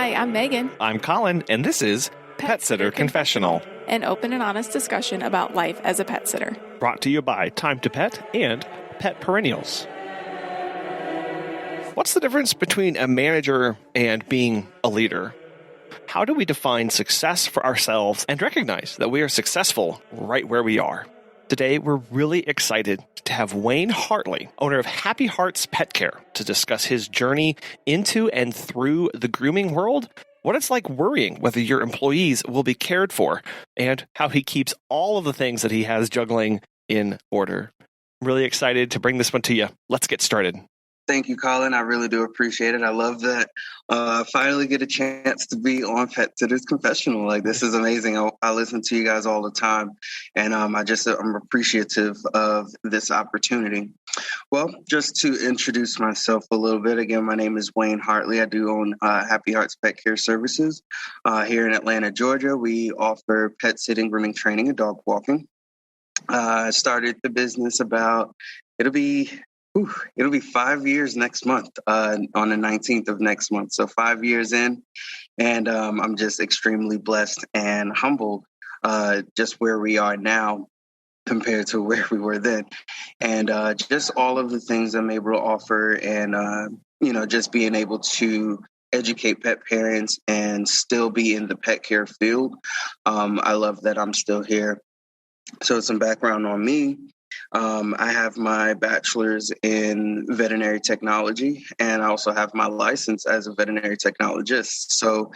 Hi, I'm Megan. I'm Colin, and this is Pet Sitter Confessional, an open and honest discussion about life as a pet sitter. Brought to you by Time to Pet and Pet Perennials. What's the difference between a manager and being a leader? How do we define success for ourselves and recognize that we are successful right where we are? Today, we're really excited to have Wayne Hartley, owner of Happy Hearts Pet Care, to discuss his journey into and through the grooming world, what it's like worrying whether your employees will be cared for, and how he keeps all of the things that he has juggling in order. Really excited to bring this one to you. Let's get started. Thank you, Colin. I really do appreciate it. I love that. Finally get a chance to be on Pet Sitter's Confessional. Like, this is amazing. I listen to you guys all the time, and I'm appreciative of this opportunity. Well, just to introduce myself a little bit, again, my name is Wayne Hartley. I do own Happy Hearts Pet Care Services here in Atlanta, Georgia. We offer pet sitting, grooming, training, and dog walking. I started the business it'll be 5 years next month, on the 19th of next month. So 5 years in, and I'm just extremely blessed and humbled just where we are now compared to where we were then. And just all of the things I'm able to offer and, just being able to educate pet parents and still be in the pet care field. I love that I'm still here. So some background on me. I have my bachelor's in veterinary technology, and I also have my license as a veterinary technologist. So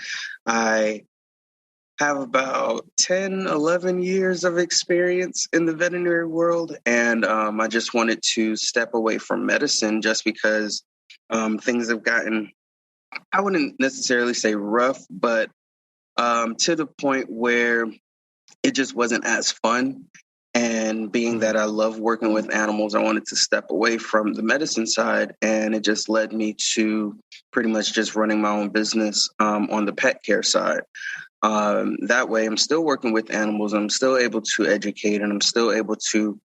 I have about 10, 11 years of experience in the veterinary world, and I just wanted to step away from medicine just because things have gotten, I wouldn't necessarily say rough, but to the point where it just wasn't as fun. And being that I love working with animals, I wanted to step away from the medicine side, and it just led me to pretty much just running my own business on the pet care side. That way, I'm still working with animals, I'm still able to educate, and I'm still able to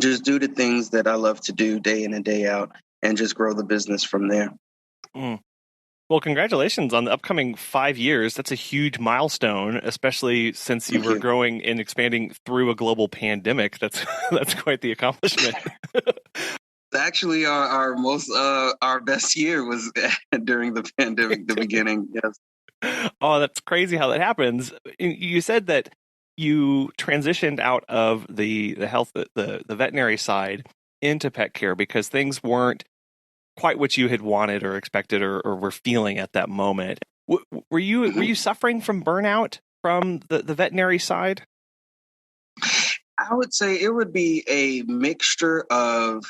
just do the things that I love to do day in and day out and just grow the business from there. Well, congratulations on the upcoming 5 years. That's a huge milestone, especially since you were growing and expanding through a global pandemic. That's quite the accomplishment. Actually, our best year was during the pandemic, the beginning. Yes. Oh, that's crazy how that happens. You said that you transitioned out of the health, the veterinary side into pet care because things weren't quite what you had wanted or expected or were feeling at that moment. Were you suffering from burnout from the veterinary side? I would say it would be a mixture of,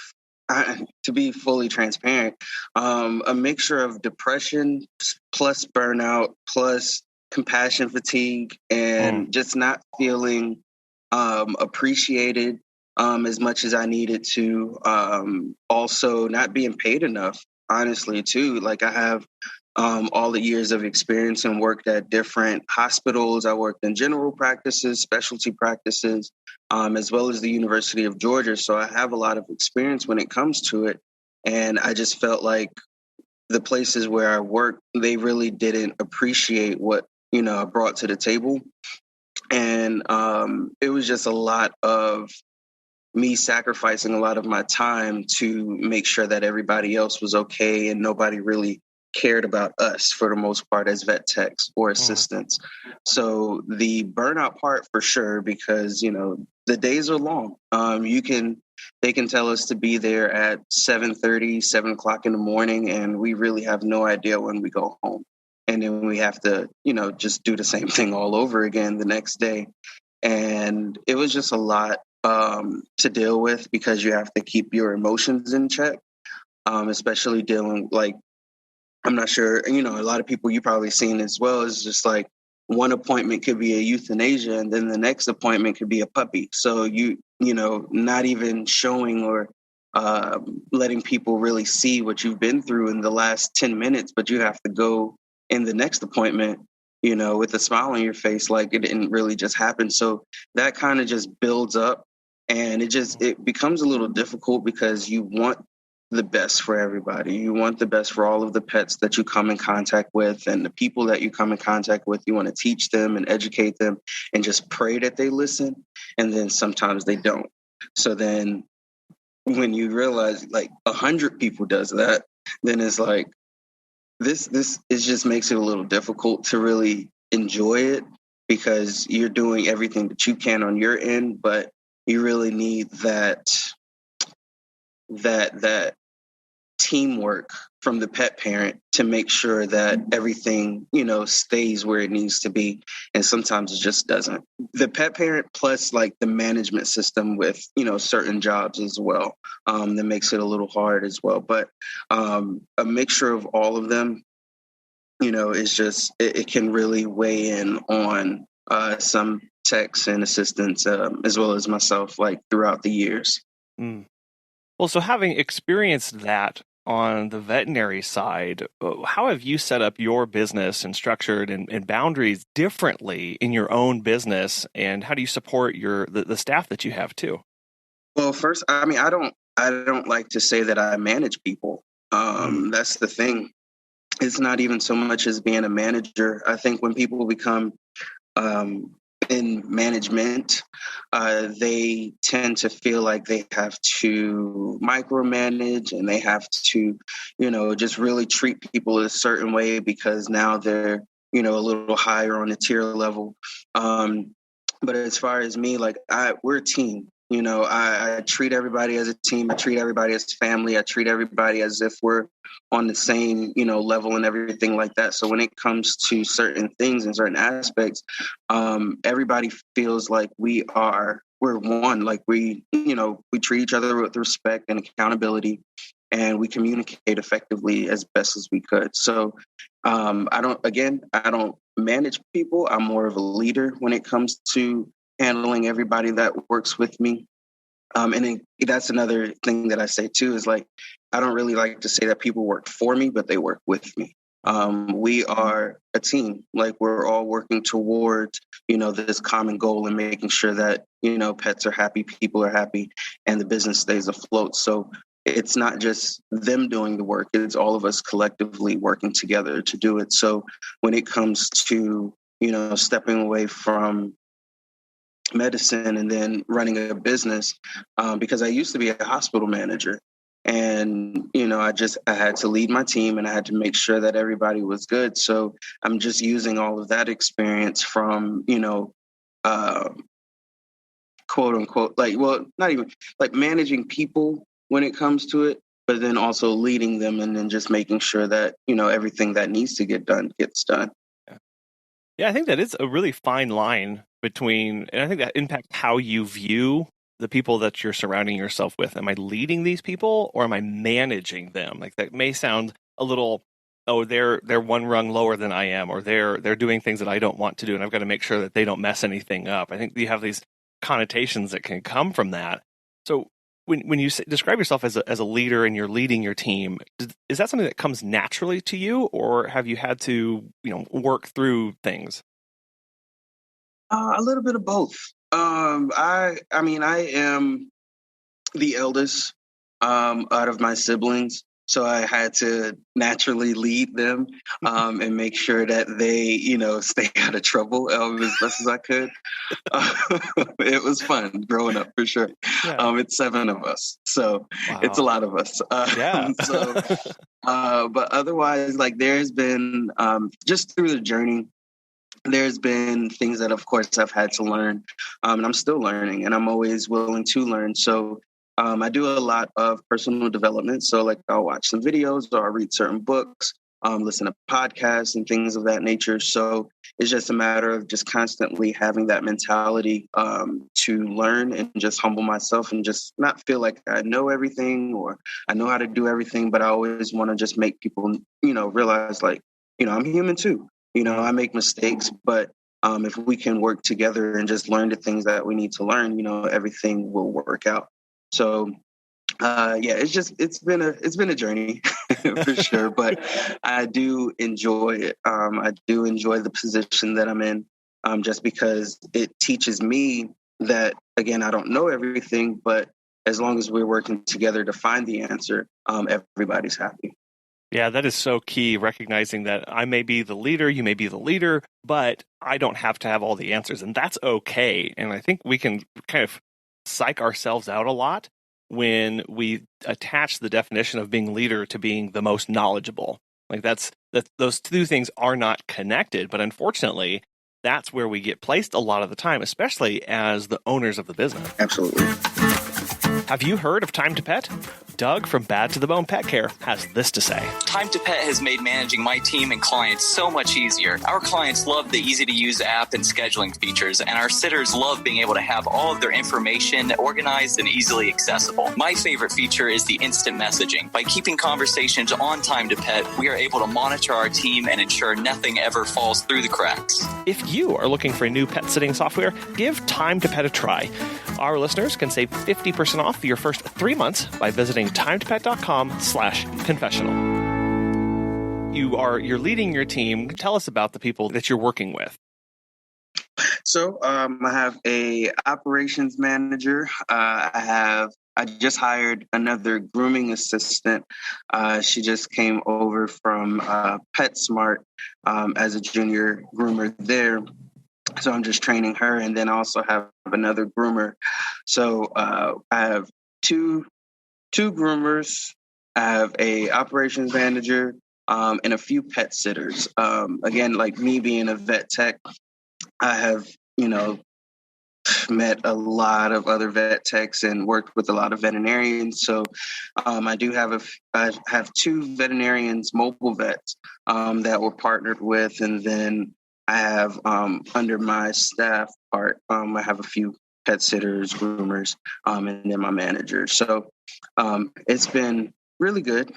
to be fully transparent, a mixture of depression plus burnout plus compassion fatigue and just not feeling appreciated as much as I needed to. Also not being paid enough, honestly, too. Like, I have all the years of experience and worked at different hospitals. I worked in general practices, specialty practices, as well as the University of Georgia. So I have a lot of experience when it comes to it. And I just felt like the places where I worked, they really didn't appreciate what, I brought to the table. And it was just a lot of me sacrificing a lot of my time to make sure that everybody else was okay and nobody really cared about us for the most part as vet techs or assistants. So the burnout part for sure, because, the days are long. They can tell us to be there at 7:30, 7 o'clock in the morning, and we really have no idea when we go home. And then we have to, just do the same thing all over again the next day. And it was just a lot to deal with because you have to keep your emotions in check, especially dealing, like, I'm not sure, a lot of people you probably seen as well, is just like one appointment could be a euthanasia and then the next appointment could be a puppy. So not even showing or letting people really see what you've been through in the last 10 minutes, but you have to go in the next appointment, with a smile on your face, like it didn't really just happen. So that kind of just builds up. And it becomes a little difficult because you want the best for everybody. You want the best for all of the pets that you come in contact with, and the people that you come in contact with. You want to teach them and educate them and just pray that they listen. And then sometimes they don't. So then when you realize like 100 people does that, then it's like, this it just makes it a little difficult to really enjoy it, because you're doing everything that you can on your end, but you really need that teamwork from the pet parent to make sure that everything, stays where it needs to be. And sometimes it just doesn't. The pet parent plus like the management system with, certain jobs as well, that makes it a little hard as well. But a mixture of all of them, is just, it can really weigh in on some techs and assistants, as well as myself, like throughout the years. Mm. Well, so having experienced that on the veterinary side, how have you set up your business and structured and boundaries differently in your own business? And how do you support the staff that you have too? Well, first, I don't like to say that I manage people. That's the thing. It's not even so much as being a manager. I think when people become in management, they tend to feel like they have to micromanage, and they have to, just really treat people a certain way because now they're, a little higher on the tier level. But as far as me, like we're a team. I treat everybody as a team. I treat everybody as family. I treat everybody as if we're on the same, level and everything like that. So when it comes to certain things and certain aspects, everybody feels like we're one. Like we treat each other with respect and accountability, and we communicate effectively as best as we could. So I don't manage people. I'm more of a leader when it comes to handling everybody that works with me. And then that's another thing that I say too, is like, I don't really like to say that people work for me, but they work with me. We are a team. Like we're all working towards, this common goal and making sure that, pets are happy, people are happy, and the business stays afloat. So it's not just them doing the work. It's all of us collectively working together to do it. So when it comes to, stepping away from medicine and then running a business, because I used to be a hospital manager, and I had to lead my team, and I had to make sure that everybody was good. So I'm just using all of that experience from quote unquote, like, well, not even like managing people when it comes to it, but then also leading them, and then just making sure that everything that needs to get done gets done. Yeah, I think that is a really fine line between, and I think that impacts how you view the people that you're surrounding yourself with. Am I leading these people, or am I managing them? Like that may sound a little, oh, they're one rung lower than I am, or they're doing things that I don't want to do, and I've got to make sure that they don't mess anything up. I think you have these connotations that can come from that. So when you describe yourself as a leader and you're leading your team, is that something that comes naturally to you, or have you had to work through things? A little bit of both. I am the eldest out of my siblings, so I had to naturally lead them and make sure that they, stay out of trouble as best as I could. It was fun growing up for sure. Yeah. It's 7 of us, so Wow. it's a lot of us. Yeah. But otherwise, like there's been just through the journey, there's been things that, of course, I've had to learn, and I'm still learning, and I'm always willing to learn. So I do a lot of personal development. So like I'll watch some videos, or I'll read certain books, listen to podcasts and things of that nature. So it's just a matter of just constantly having that mentality to learn and just humble myself and just not feel like I know everything or I know how to do everything. But I always want to just make people, realize like, I'm human too. I make mistakes, but if we can work together and just learn the things that we need to learn, everything will work out. So, it's been a journey for sure, but I do enjoy it. I do enjoy the position that I'm in, just because it teaches me that, again, I don't know everything, but as long as we're working together to find the answer, everybody's happy. Yeah, that is so key, recognizing that I may be the leader, you may be the leader, but I don't have to have all the answers, and that's okay. And I think we can kind of psych ourselves out a lot when we attach the definition of being leader to being the most knowledgeable. Like those two things are not connected, but unfortunately, that's where we get placed a lot of the time, especially as the owners of the business. Absolutely. Have you heard of Time to Pet? Doug from Bad to the Bone Pet Care has this to say. Time to Pet has made managing my team and clients so much easier. Our clients love the easy-to-use app and scheduling features, and our sitters love being able to have all of their information organized and easily accessible. My favorite feature is the instant messaging. By keeping conversations on Time to Pet, we are able to monitor our team and ensure nothing ever falls through the cracks. If you are looking for a new pet sitting software, give Time to Pet a try. Our listeners can save 50% off your first 3 months by visiting timetopet.com/confessional. You're leading your team. Tell us about the people that you're working with. So I have a operations manager. I just hired another grooming assistant. She just came over from PetSmart as a junior groomer there. So I'm just training her, and then I also have another groomer. So I have two groomers. I have a operations manager and a few pet sitters. Again, like me being a vet tech, I have met a lot of other vet techs and worked with a lot of veterinarians. So I have two veterinarians, mobile vets that we're partnered with, and then I have under my staff part, I have a few pet sitters, groomers, and then my manager. So it's been really good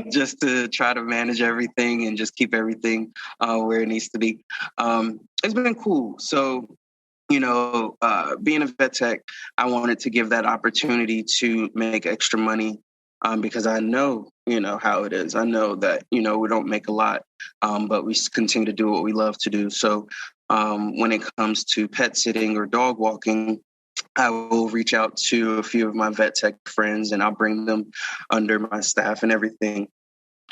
just to try to manage everything and just keep everything where it needs to be. It's been cool. So, being a vet tech, I wanted to give that opportunity to make extra money because I know, how it is. I know that, we don't make a lot, but we continue to do what we love to do. So when it comes to pet sitting or dog walking, I will reach out to a few of my vet tech friends and I'll bring them under my staff and everything.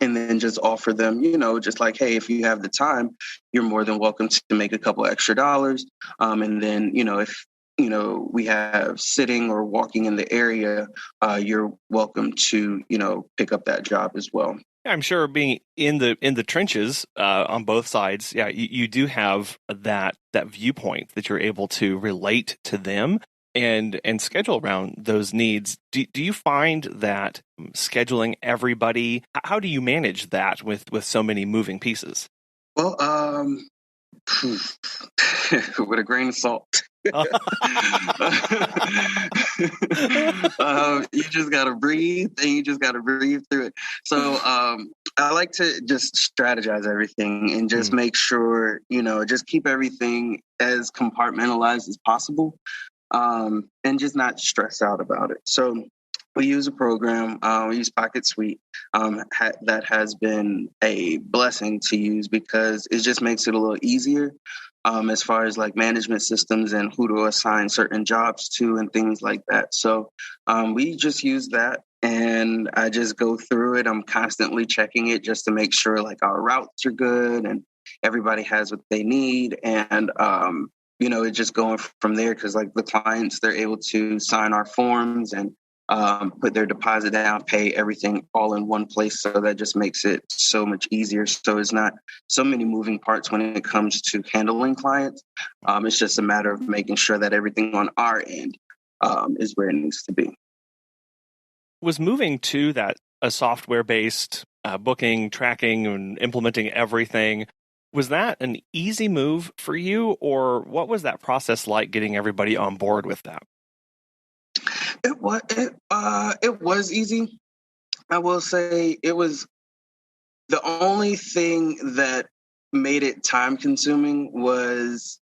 And then just offer them, just like, hey, if you have the time, you're more than welcome to make a couple extra dollars. And then, if we have sitting or walking in the area, you're welcome to, pick up that job as well. I'm sure being in the trenches on both sides, you do have that viewpoint that you're able to relate to them and schedule around those needs. Do you find that scheduling everybody, how do you manage that with so many moving pieces? Well, with a grain of salt. You just got to breathe and you just got to breathe through it. So I like to just strategize everything and just make sure, just keep everything as compartmentalized as possible and just not stress out about it. So we use a program, we use Pocket Suite that has been a blessing to use because it just makes it a little easier as far as like management systems and who to assign certain jobs to and things like that. So we just use that and I just go through it. I'm constantly checking it just to make sure like our routes are good and everybody has what they need. And, it's just going from there because like the clients, they're able to sign our forms and put their deposit down, pay everything all in one place. So that just makes it so much easier. So it's not so many moving parts when it comes to handling clients. It's just a matter of making sure that everything on our end is where it needs to be. Was moving to a software-based booking, tracking, and implementing everything, was that an easy move for you, or what was that process like getting everybody on board with that? It was easy. I will say it was the only thing that made it time consuming was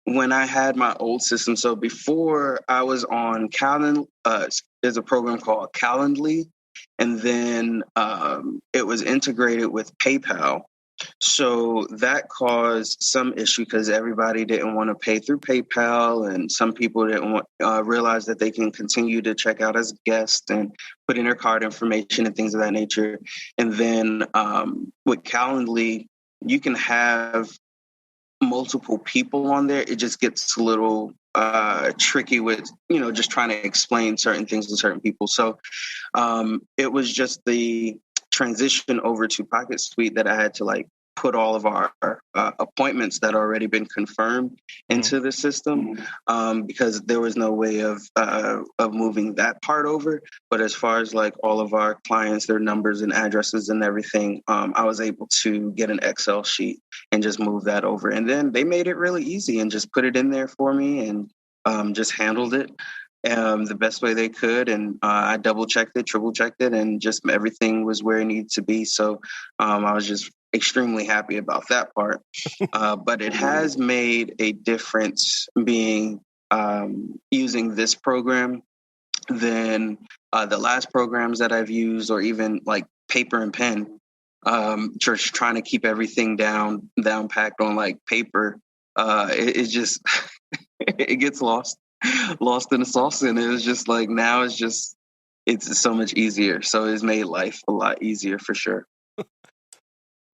when I had my old system. So before I was on there's a program called Calendly, and then it was integrated with PayPal. So that caused some issue because everybody didn't want to pay through PayPal, and some people didn't want realize that they can continue to check out as guests and put in their card information and things of that nature. And then with Calendly, you can have multiple people on there. It just gets a little tricky with just trying to explain certain things to certain people. So it was just the transition over to Pocket Suite that I had to put all of our appointments that already been confirmed into the system because there was no way of moving that part over. But as far as all of our clients, their numbers and addresses and everything, I was able to get an Excel sheet and just move that over. And then they made it really easy and just put it in there for me and just handled it the best way they could. And I double checked it, triple checked it, and just everything was where it needed to be. So I was just extremely happy about that part. But it has made a difference being using this program than the last programs that I've used, or even paper and pen. Just trying to keep everything down packed on paper. It just it gets lost in the sauce, and it was just now it's so much easier. So it's made life a lot easier for sure.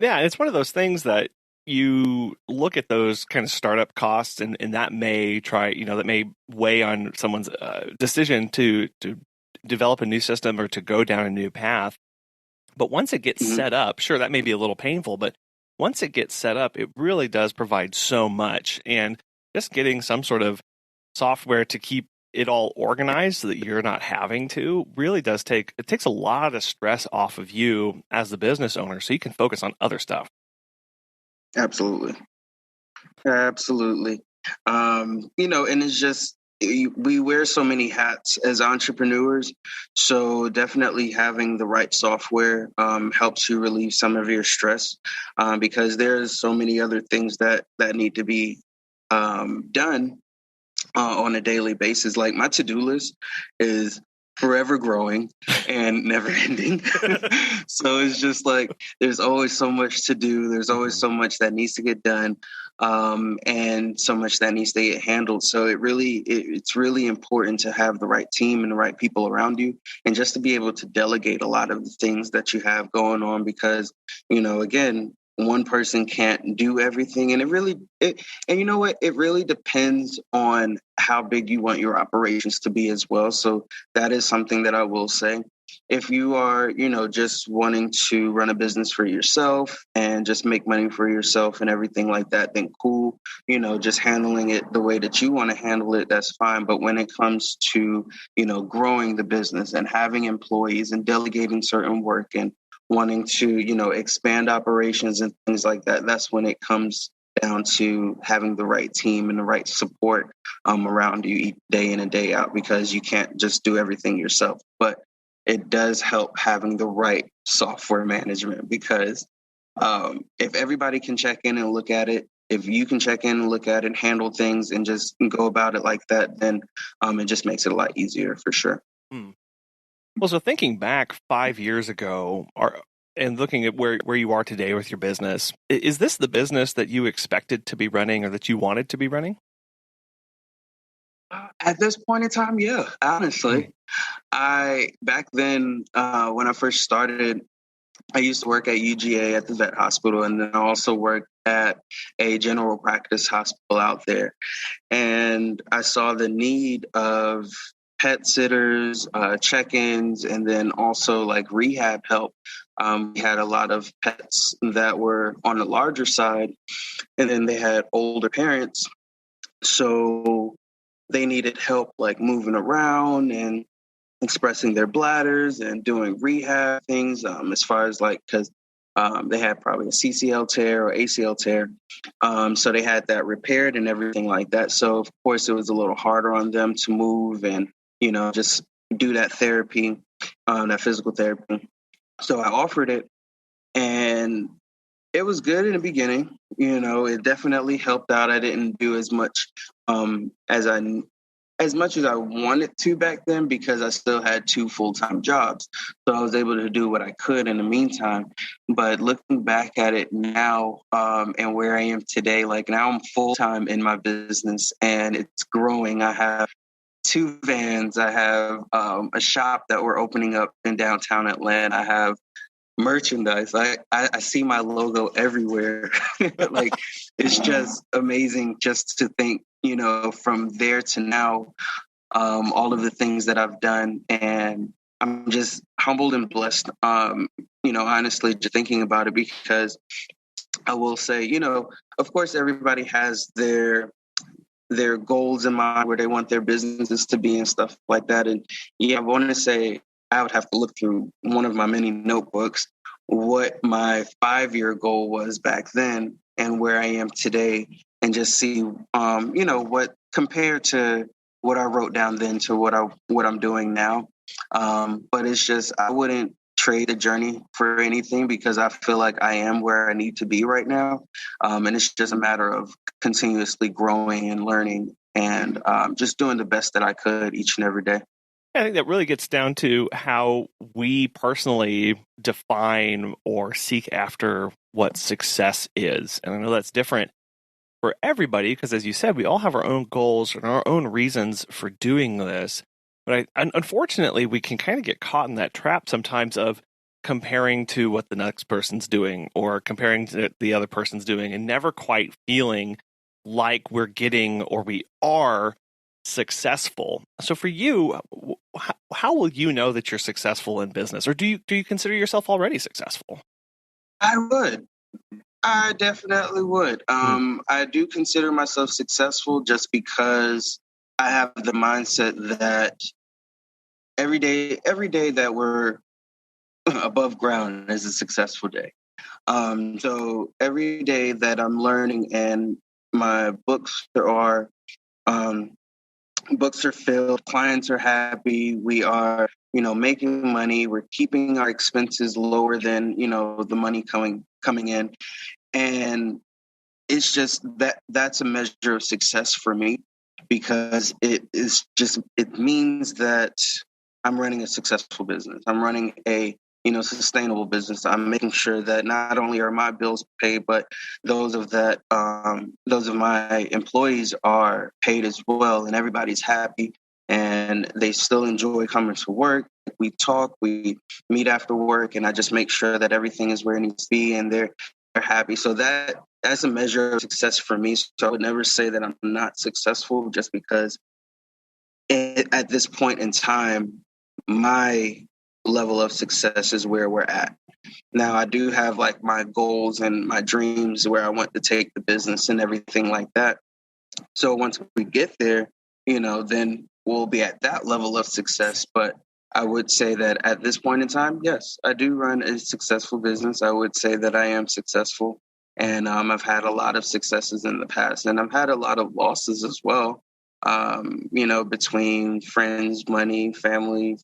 Yeah, it's one of those things that you look at those kind of startup costs, and that may that may weigh on someone's decision to develop a new system or to go down a new path. But once it gets set up, sure, that may be a little painful, but once it gets set up, it really does provide so much. And just getting some sort of software to keep it all organized so that you're not having to really takes a lot of stress off of you as the business owner, so you can focus on other stuff. Absolutely. And it's just, we wear so many hats as entrepreneurs. So definitely having the right software helps you relieve some of your stress because there's so many other things that need to be done on a daily basis. Like my to-do list is forever growing and never ending. So it's just there's always so much to do. There's always so much that needs to get done and so much that needs to get handled. So it's really important to have the right team and the right people around you, and just to be able to delegate a lot of the things that you have going on because, again, one person can't do everything. And it really depends on how big you want your operations to be as well. So that is something that I will say. If you are, just wanting to run a business for yourself and just make money for yourself and everything like that, then cool, just handling it the way that you want to handle it, that's fine. But when it comes to, growing the business and having employees and delegating certain work and wanting to, expand operations and things like that, that's when it comes down to having the right team and the right support around you each day in and day out, because you can't just do everything yourself. But it does help having the right software management, because if everybody can check in and look at it, if you can check in and look at it, handle things, and just go about it like that, then it just makes it a lot easier for sure. Well, so thinking back 5 years ago, and looking at where you are today with your business, is this the business that you expected to be running or that you wanted to be running? At this point in time, yeah, honestly. Back then, when I first started, I used to work at UGA at the vet hospital, and then I also worked at a general practice hospital out there. And I saw the need of pet sitters, check-ins, and then also rehab help. We had a lot of pets that were on the larger side, and then they had older parents. So they needed help moving around and expressing their bladders and doing rehab things as far as because they had probably a CCL tear or ACL tear. So they had that repaired and everything like that. So of course it was a little harder on them to move and, just do that therapy, that physical therapy. So I offered it, and it was good in the beginning. It definitely helped out. I didn't do as much as I as much as I wanted to back then, because I still had 2 full-time jobs. So I was able to do what I could in the meantime. But looking back at it now, and where I am today, like now I'm full-time in my business and it's growing. I have 2 vans. I have a shop that we're opening up in downtown Atlanta. I have merchandise. I see my logo everywhere. Like, it's just amazing just to think, from there to now, all of the things that I've done. And I'm just humbled and blessed, honestly, just thinking about it, because I will say, of course, everybody has their goals in mind, where they want their businesses to be and stuff like that. And I want to say I would have to look through one of my many notebooks what my 5-year goal was back then and where I am today, and just see, what compared to what I wrote down then to what I'm doing now. But it's just, I wouldn't trade the journey for anything, because I feel like I am where I need to be right now. And it's just a matter of continuously growing and learning, and just doing the best that I could each and every day. I think that really gets down to how we personally define or seek after what success is. And I know that's different for everybody, because as you said, we all have our own goals and our own reasons for doing this. But unfortunately, we can kind of get caught in that trap sometimes of comparing to what the next person's doing, or comparing to the other person's doing, and never quite feeling like we're getting, or we are successful. So for you, how will you know that you're successful in business? Or do you consider yourself already successful? I would. I definitely would. I do consider myself successful, just because I have the mindset that every day that we're above ground is a successful day. So every day that I'm learning and my books are filled, clients are happy, we are, making money, we're keeping our expenses lower than, the money coming in. And it's just that's a measure of success for me, because it means that I'm running a successful business. I'm running a, sustainable business. I'm making sure that not only are my bills paid, but those of my employees are paid as well, and everybody's happy and they still enjoy coming to work. We talk, we meet after work, and I just make sure that everything is where it needs to be and they're happy. So that's a measure of success for me. So I would never say that I'm not successful, just because at this point in time, my level of success is where we're at. Now, I do have like my goals and my dreams where I want to take the business and everything like that. So once we get there, then we'll be at that level of success. But I would say that at this point in time, yes, I do run a successful business. I would say that I am successful. And I've had a lot of successes in the past, and I've had a lot of losses as well. Between friends, money, family,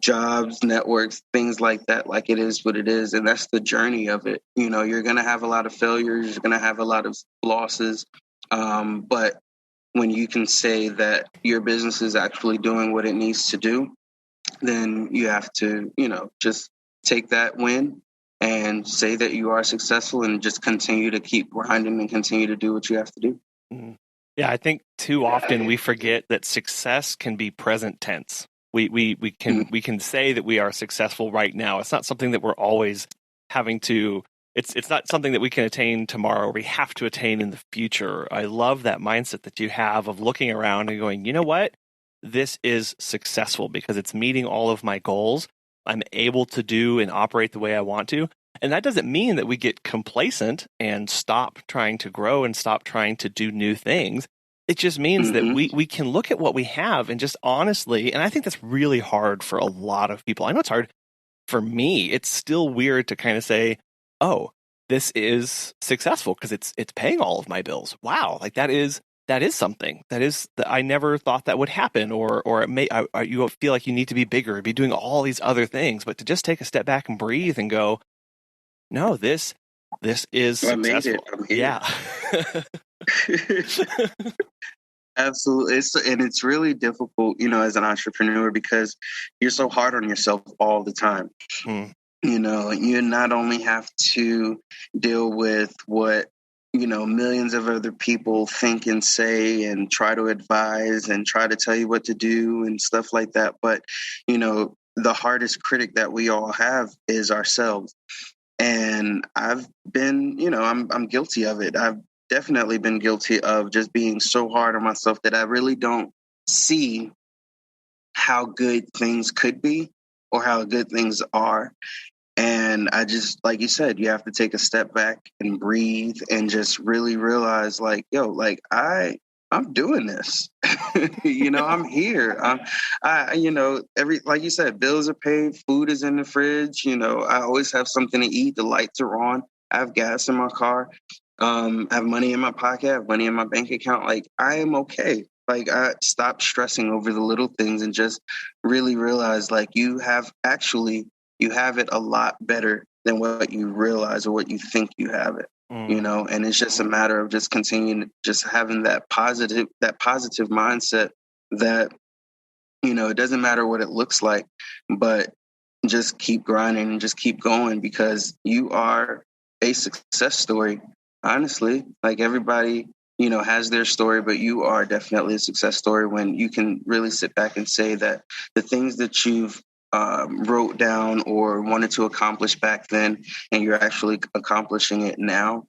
jobs, networks, things like that. Like, it is what it is. And that's the journey of it. You're going to have a lot of failures. You're going to have a lot of losses. But when you can say that your business is actually doing what it needs to do, then you have to, just take that win and say that you are successful, and just continue to keep grinding and continue to do what you have to do. Mm-hmm. Yeah, I think too often we forget that success can be present tense. We can say that we are successful right now. It's not something that we're always having to. It's not something that we can attain tomorrow, or we have to attain in the future. I love that mindset that you have of looking around and going, you know what? This is successful because it's meeting all of my goals. I'm able to do and operate the way I want to. And that doesn't mean that we get complacent and stop trying to grow and stop trying to do new things. It just means that we can look at what we have and just honestly, and I think that's really hard for a lot of people. I know it's hard for me. It's still weird to kind of say, oh, this is successful because it's paying all of my bills. Wow, like that is something. I never thought that would happen, or it may you feel like you need to be bigger, be doing all these other things, but to just take a step back and breathe and go, no, this is successful. Yeah. Absolutely. It's really difficult, as an entrepreneur because you're so hard on yourself all the time. Hmm. You not only have to deal with what, millions of other people think and say and try to advise and try to tell you what to do and stuff like that. But, the hardest critic that we all have is ourselves. And I've been, I'm guilty of it. I've definitely been guilty of just being so hard on myself that I really don't see how good things could be or how good things are. And I just, like you said, you have to take a step back and breathe and just really realize, like, yo, like I'm doing this. I'm here. Like you said, bills are paid, food is in the fridge. I always have something to eat. The lights are on. I have gas in my car. I have money in my pocket. I have money in my bank account. Like, I am okay. Like, I stop stressing over the little things and just really realize, like, you have it a lot better than what you realize or what you think you have it. And it's just a matter of just continuing, just having that positive mindset that, it doesn't matter what it looks like, but just keep grinding and just keep going because you are a success story. Honestly, like everybody, has their story, but you are definitely a success story when you can really sit back and say that the things that you've wrote down or wanted to accomplish back then, and you're actually accomplishing it now,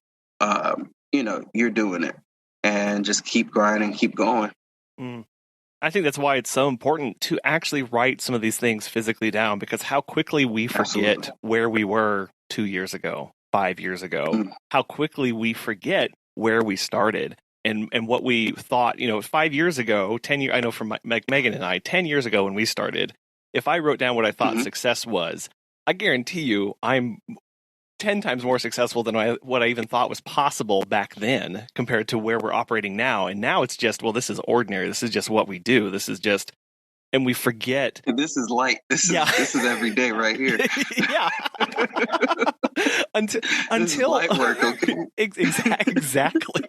you're doing it, and just keep grinding, keep going. I think that's why it's so important to actually write some of these things physically down, because how quickly we forget Absolutely. where we were 2 years ago, 5 years ago, how quickly we forget where we started and what we thought, 5 years ago, 10 years, I know from Megan and I, 10 years ago when we started, if I wrote down what I thought success was, I guarantee you I'm 10 times more successful than what I even thought was possible back then compared to where we're operating now. And now it's just, well, this is ordinary. This is just what we do. This is just, and we forget. This is light. This is every day right here. Yeah. Until light work, okay? Exactly.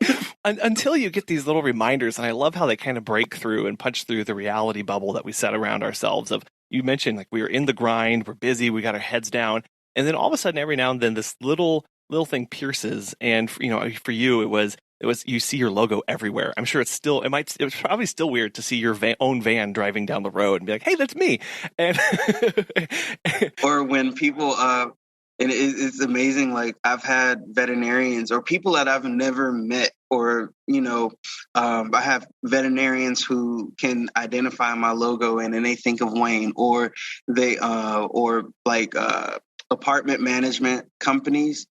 Until you get these little reminders, and I love how they kind of break through and punch through the reality bubble that we set around ourselves. Of, you mentioned, like, we were in the grind, we're busy, we got our heads down, and then all of a sudden, every now and then, this little thing pierces, and for you, it was you see your logo everywhere. I'm sure it was probably still weird to see your own van driving down the road and be like, hey, that's me. And or when people and it's amazing, like I've had veterinarians or people that I've never met, or I have veterinarians who can identify my logo and then they think of Wayne, or they apartment management companies.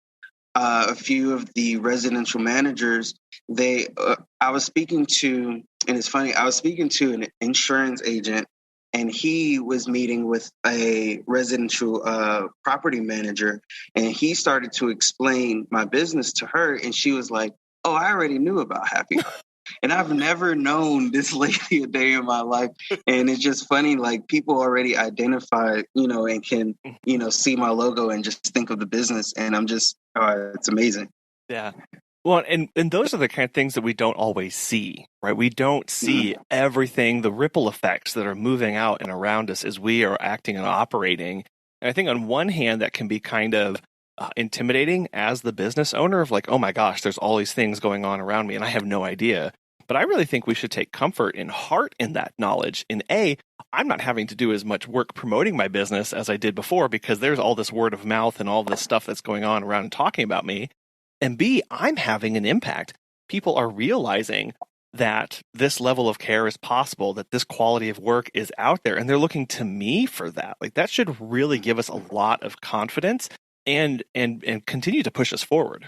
A few of the residential managers, I was speaking to, and it's funny, I was speaking to an insurance agent, and he was meeting with a residential property manager, and he started to explain my business to her, and she was like, oh, I already knew about Happy Heart. And I've never known this lady a day in my life. And it's just funny, like people already identify, and can, see my logo and just think of the business. And I'm just, it's amazing. Yeah. Well, and those are the kind of things that we don't always see, right? We don't see everything, the ripple effects that are moving out and around us as we are acting and operating. And I think on one hand, that can be kind of intimidating as the business owner of like, oh my gosh, there's all these things going on around me and I have no idea. But I really think we should take comfort and heart in that knowledge. In I'm not having to do as much work promoting my business as I did before because there's all this word of mouth and all this stuff that's going on around and talking about me. And B, I'm having an impact. People are realizing that this level of care is possible, that this quality of work is out there, and they're looking to me for that. Like that should really give us a lot of confidence and continue to push us forward.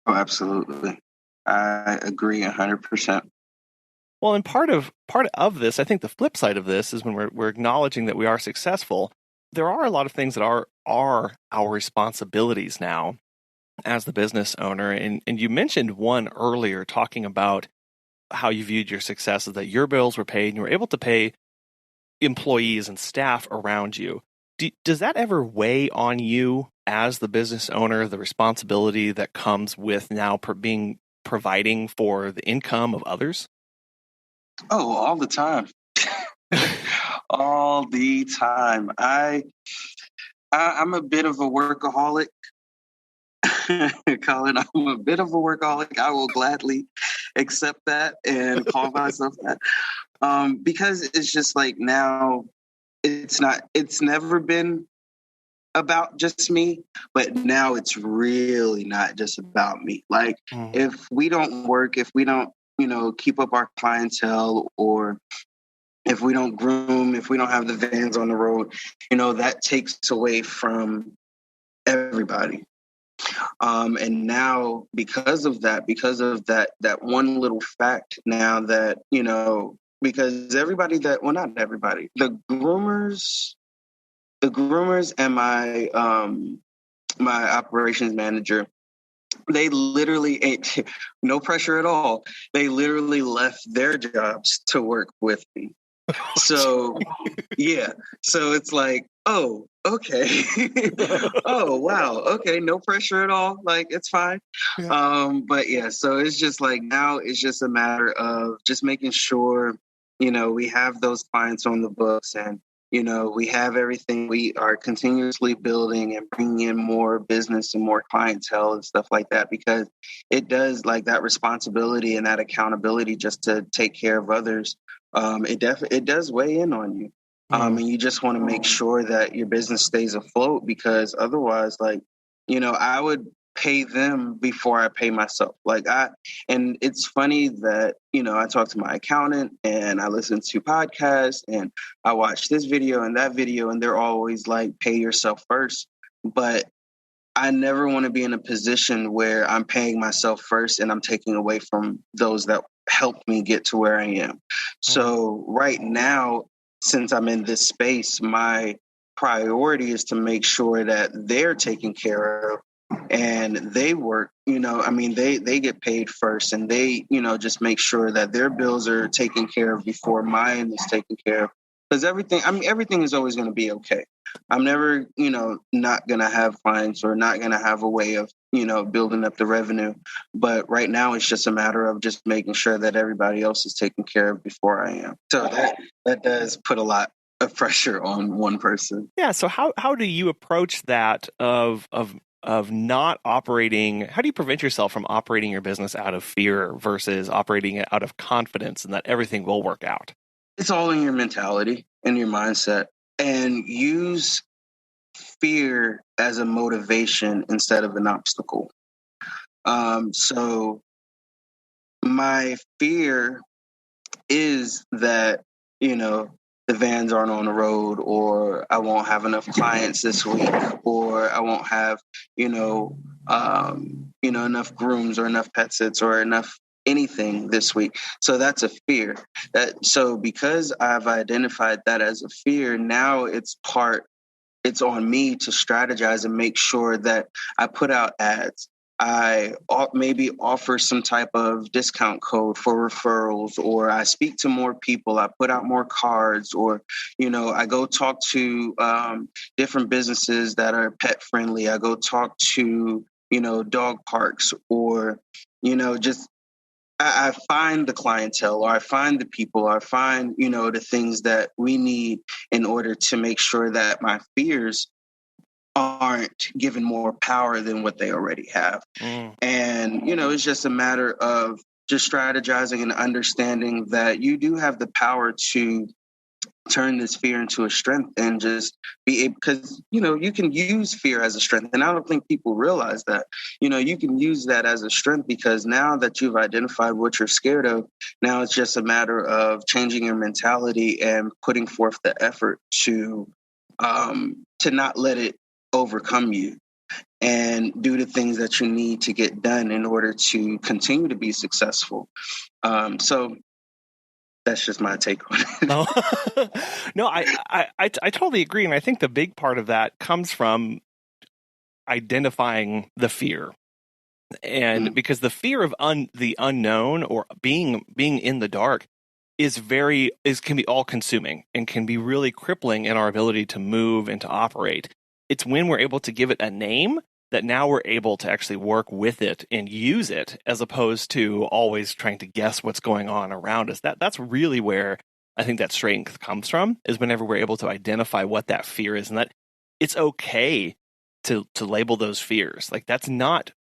Oh, absolutely. I agree 100%. Well, and part of this, I think the flip side of this is when we're acknowledging that we are successful, there are a lot of things that are our responsibilities now as the business owner. And you mentioned one earlier talking about how you viewed your success, is that your bills were paid and you were able to pay employees and staff around you. Does that ever weigh on you as the business owner, the responsibility that comes with now providing for the income of others? Oh, all the time. All the time. I'm a bit of a workaholic. Colin, I'm a bit of a workaholic. I will gladly accept that and call myself that. Because it's just like now it's never been about just me, but now it's really not just about me. Like if we don't work, if we don't, keep up our clientele, or if we don't groom, if we don't have the vans on the road, that takes away from everybody. And now because of that one little fact, now that, because everybody not everybody, the groomers and my operations manager, they literally no pressure at all. They literally left their jobs to work with me. So yeah. So it's like, oh, okay. Oh, wow. Okay. No pressure at all. Like, it's fine. Yeah. But yeah, so it's just like now it's just a matter of just making sure, we have those clients on the books, and, we have everything. We are continuously building and bringing in more business and more clientele and stuff like that, because it does, like, that responsibility and that accountability just to take care of others. It does weigh in on you. And you just want to make sure that your business stays afloat, because otherwise, like, I would pay them before I pay myself. And it's funny that, I talk to my accountant and I listen to podcasts and I watch this video and that video, and they're always like, pay yourself first. But I never want to be in a position where I'm paying myself first and I'm taking away from those that helped me get to where I am. So right now, since I'm in this space, my priority is to make sure that they're taken care of and they work, they get paid first, and they, just make sure that their bills are taken care of before mine is taken care of. Because everything is always going to be okay. I'm never, not going to have clients or not going to have a way of, building up the revenue. But right now it's just a matter of just making sure that everybody else is taken care of before I am. So that does put a lot of pressure on one person. Yeah. So how do you approach that of not operating? How do you prevent yourself from operating your business out of fear versus operating it out of confidence and that everything will work out? It's all in your mentality and your mindset, and use fear as a motivation instead of an obstacle. So my fear is that, the vans aren't on the road, or I won't have enough clients this week, or I won't have, enough grooms or enough pet sits or enough anything this week. So that's a fear. So because I've identified that as a fear, now it's on me to strategize and make sure that I put out ads. I maybe offer some type of discount code for referrals, or I speak to more people. I put out more cards, or, I go talk to different businesses that are pet friendly. I go talk to, dog parks, or, just I find the clientele, or I find the people, or I find, the things that we need in order to make sure that my fears aren't given more power than what they already have. And, it's just a matter of just strategizing and understanding that you do have the power to turn this fear into a strength, and just be able, because, you can use fear as a strength. And I don't think people realize that, you can use that as a strength, because now that you've identified what you're scared of, now it's just a matter of changing your mentality and putting forth the effort to not let it overcome you, and do the things that you need to get done in order to continue to be successful. So that's just my take on it. No, I totally agree. And I think the big part of that comes from identifying the fear. And because the fear of the unknown, or being in the dark, can be all consuming and can be really crippling in our ability to move and to operate. It's when we're able to give it a name that now we're able to actually work with it and use it as opposed to always trying to guess what's going on around us. That's really where I think that strength comes from, is whenever we're able to identify what that fear is, and that it's okay to label those fears. Like, that's not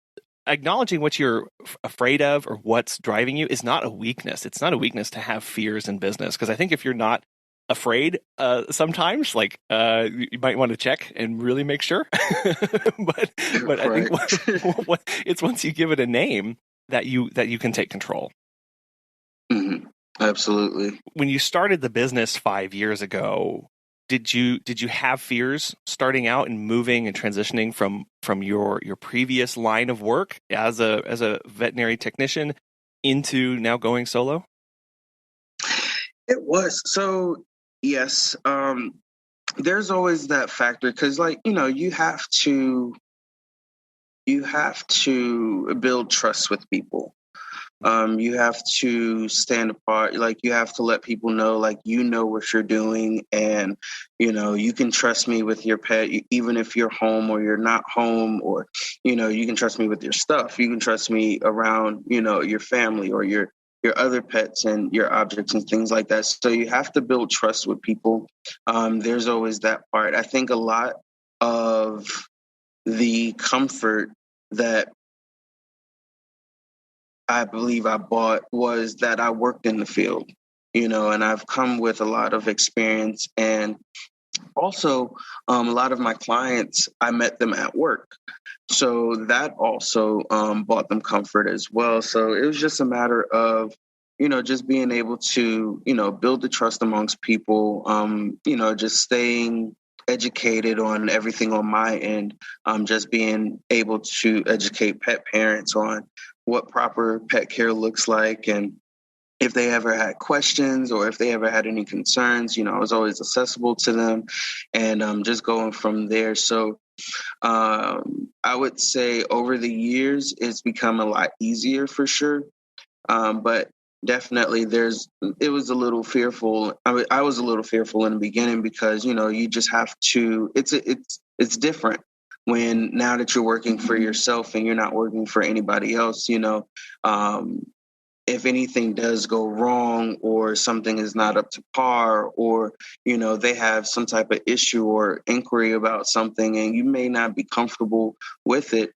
acknowledging what you're afraid of or what's driving you is not a weakness. It's not a weakness to have fears in business, because I think if you're not afraid, sometimes you might want to check and really make sure. but I think it's once you give it a name that you can take control. Mm-hmm. Absolutely. When you started the business 5 years ago, did you have fears starting out and moving and transitioning from your previous line of work as a veterinary technician into now going solo? It was. So yes, there's always that factor, because you have to build trust with people. You have to stand apart. Like, you have to let people know, like, what you're doing, and you can trust me with your pet, even if you're home or you're not home, or you can trust me with your stuff. You can trust me around your family or your other pets and your objects and things like that. So you have to build trust with people. There's always that part. I think a lot of the comfort that I believe I bought was that I worked in the field, and I've come with a lot of experience. And also, a lot of my clients, I met them at work. So that also brought them comfort as well. So it was just a matter of, just being able to, build the trust amongst people, just staying educated on everything on my end, just being able to educate pet parents on what proper pet care looks like, and if they ever had questions or if they ever had any concerns, I was always accessible to them, and just going from there. So I would say over the years, it's become a lot easier for sure. But definitely it was a little fearful. I was a little fearful in the beginning, because, you just have to, it's different when now that you're working for yourself and you're not working for anybody else. If anything does go wrong, or something is not up to par, or, they have some type of issue or inquiry about something and you may not be comfortable with it,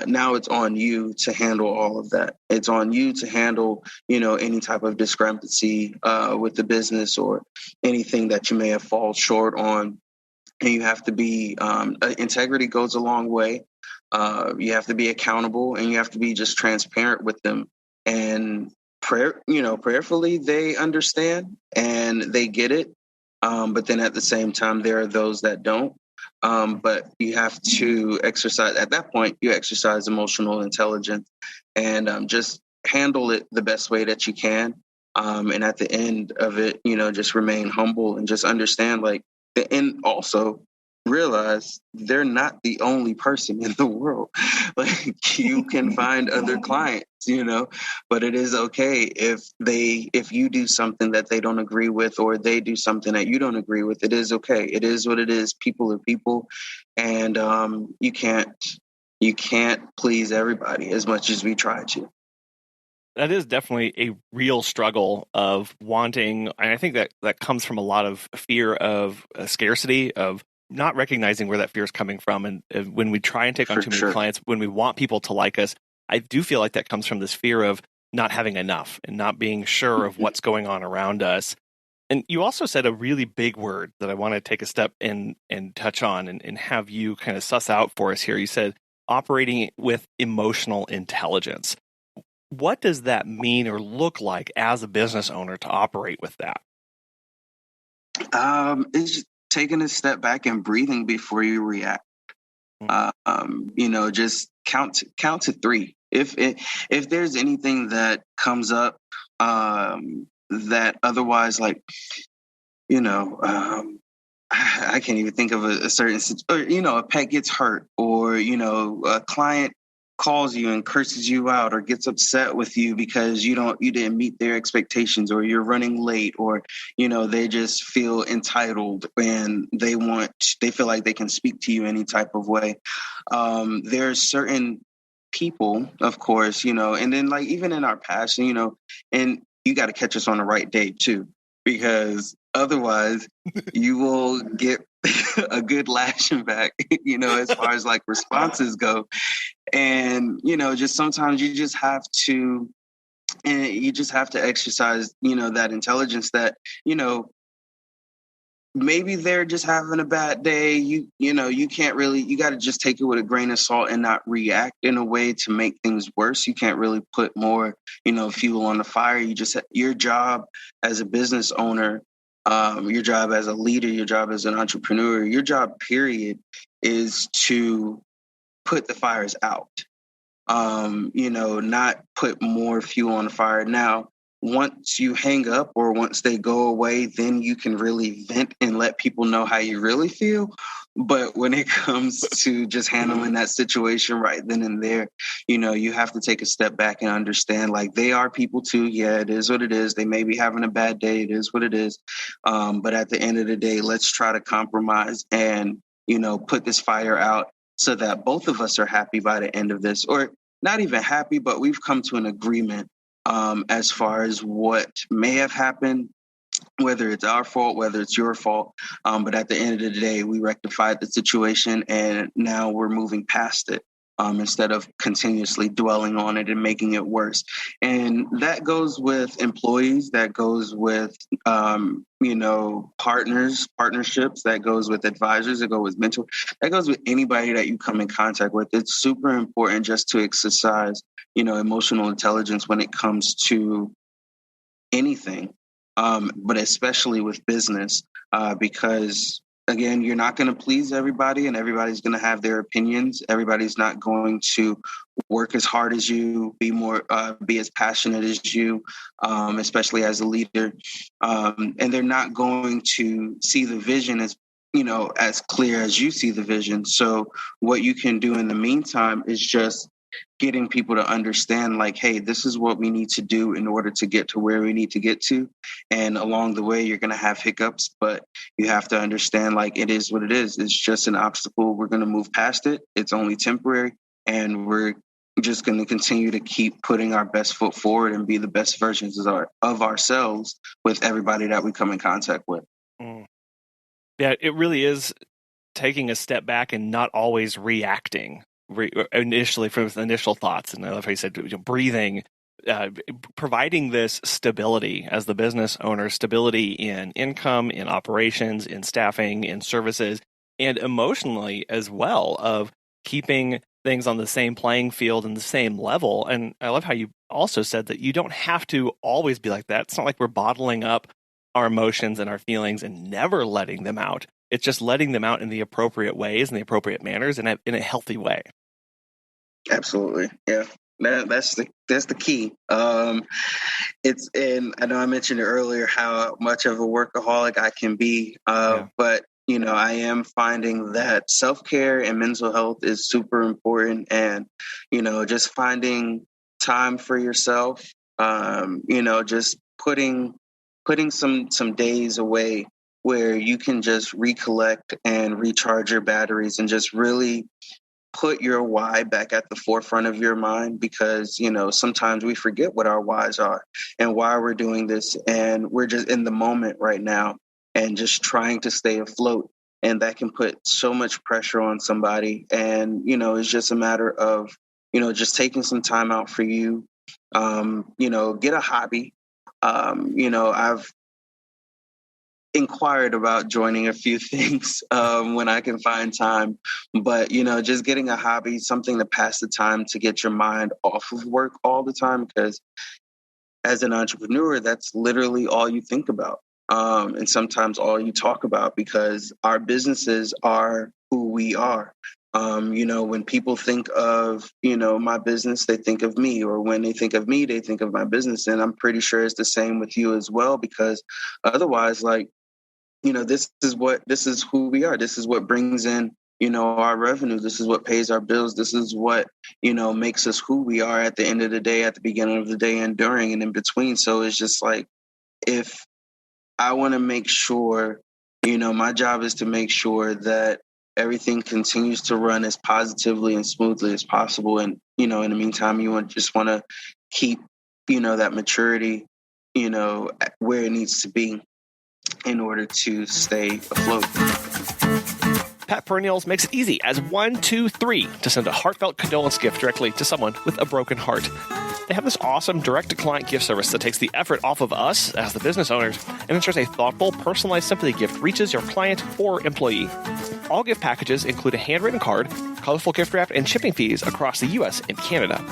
now it's on you to handle all of that. It's on you to handle, any type of discrepancy with the business, or anything that you may have fallen short on. And you have to be, integrity goes a long way. You have to be accountable, and you have to be just transparent with them. And prayerfully, they understand and they get it. But then at the same time, there are those that don't. But you have to exercise, at that point, you exercise emotional intelligence, and just handle it the best way that you can. And at the end of it, just remain humble and just understand, and also realize they're not the only person in the world. Like, you can find other clients, but it is okay if you do something that they don't agree with, or they do something that you don't agree with. It is okay. It is what it is. People are people, and you can't please everybody as much as we try to. That is definitely a real struggle of wanting, and I think that comes from a lot of fear of scarcity, of not recognizing where that fear is coming from. And when we try and take on too many clients, when we want people to like us, I do feel like that comes from this fear of not having enough and not being sure of what's going on around us. And you also said a really big word that I want to take a step in and touch on and have you kind of suss out for us here. You said operating with emotional intelligence. What does that mean or look like as a business owner to operate with that? It's taking a step back and breathing before you react. Just count to three. If there's anything that comes up that otherwise, I can't even think of a certain, or a pet gets hurt, or a client calls you and curses you out or gets upset with you because you didn't meet their expectations, or you're running late, or they just feel entitled and they feel like they can speak to you any type of way. There's certain people, of course, and then like even in our past, and you got to catch us on the right day too, because otherwise you will get a good lashing back, as far as like responses go. And, just sometimes you just have to exercise, that intelligence that, maybe they're just having a bad day. You can't really, you got to just take it with a grain of salt and not react in a way to make things worse. You can't really put more, fuel on the fire. Your job as a business owner, your job as a leader, your job as an entrepreneur, your job period is to put the fires out, not put more fuel on the fire. Now, once you hang up or once they go away, then you can really vent and let people know how you really feel. But when it comes to just handling that situation right then and there, you have to take a step back and understand, like, they are people too. Yeah, it is what it is. They may be having a bad day. It is what it is. But at the end of the day, let's try to compromise and, put this fire out so that both of us are happy by the end of this, or not even happy, but we've come to an agreement as far as what may have happened, whether it's our fault, whether it's your fault. But at the end of the day, we rectified the situation and now we're moving past it instead of continuously dwelling on it and making it worse. And that goes with employees, that goes with, partnerships, that goes with advisors, that goes with mentors, that goes with anybody that you come in contact with. It's super important just to exercise, emotional intelligence when it comes to anything. But especially with business, because, again, you're not going to please everybody and everybody's going to have their opinions. Everybody's not going to work as hard as you, be as passionate as you, especially as a leader. And they're not going to see the vision as clear as you see the vision. So what you can do in the meantime is just getting people to understand, like, hey, this is what we need to do in order to get to where we need to get to. And along the way, you're going to have hiccups, but you have to understand, like, it is what it is. It's just an obstacle. We're going to move past it. It's only temporary. And we're just going to continue to keep putting our best foot forward and be the best versions of ourselves with everybody that we come in contact with. Mm. Yeah, it really is taking a step back and not always reacting initially from initial thoughts. And I love how you said, breathing, providing this stability as the business owner, stability in income, in operations, in staffing, in services, and emotionally as well, of keeping things on the same playing field and the same level. And I love how you also said that you don't have to always be like that. It's not like we're bottling up our emotions and our feelings and never letting them out. It's just letting them out in the appropriate ways and the appropriate manners and in a healthy way. Absolutely. Yeah. That's the key. And I know I mentioned earlier how much of a workaholic I can be, but I am finding that self-care and mental health is super important, and just finding time for yourself. Just putting some days away where you can just recollect and recharge your batteries and just really put your why back at the forefront of your mind, because, sometimes we forget what our whys are and why we're doing this. And we're just in the moment right now and just trying to stay afloat. And that can put so much pressure on somebody. And, it's just a matter of, just taking some time out for you, get a hobby. I've inquired about joining a few things when I can find time, but just getting a hobby, something to pass the time, to get your mind off of work all the time, because as an entrepreneur, that's literally all you think about, and sometimes all you talk about, because our businesses are who we are. When people think of, my business, they think of me, or when they think of me, they think of my business. And I'm pretty sure it's the same with you as well, because otherwise, like, this is who we are. This is what brings in, our revenue. This is what pays our bills. This is what, makes us who we are at the end of the day, at the beginning of the day, and during and in between. So it's just like, if I want to make sure, my job is to make sure that everything continues to run as positively and smoothly as possible. And, in the meantime, you just want to keep, that maturity, where it needs to be in order to stay afloat. Pet Perennials makes it easy as 1, 2, 3 to send a heartfelt condolence gift directly to someone with a broken heart. They have this awesome direct-to-client gift service that takes the effort off of us as the business owners and ensures a thoughtful, personalized sympathy gift reaches your client or employee. All gift packages include a handwritten card, colorful gift wrap, and shipping fees across the U.S. and Canada.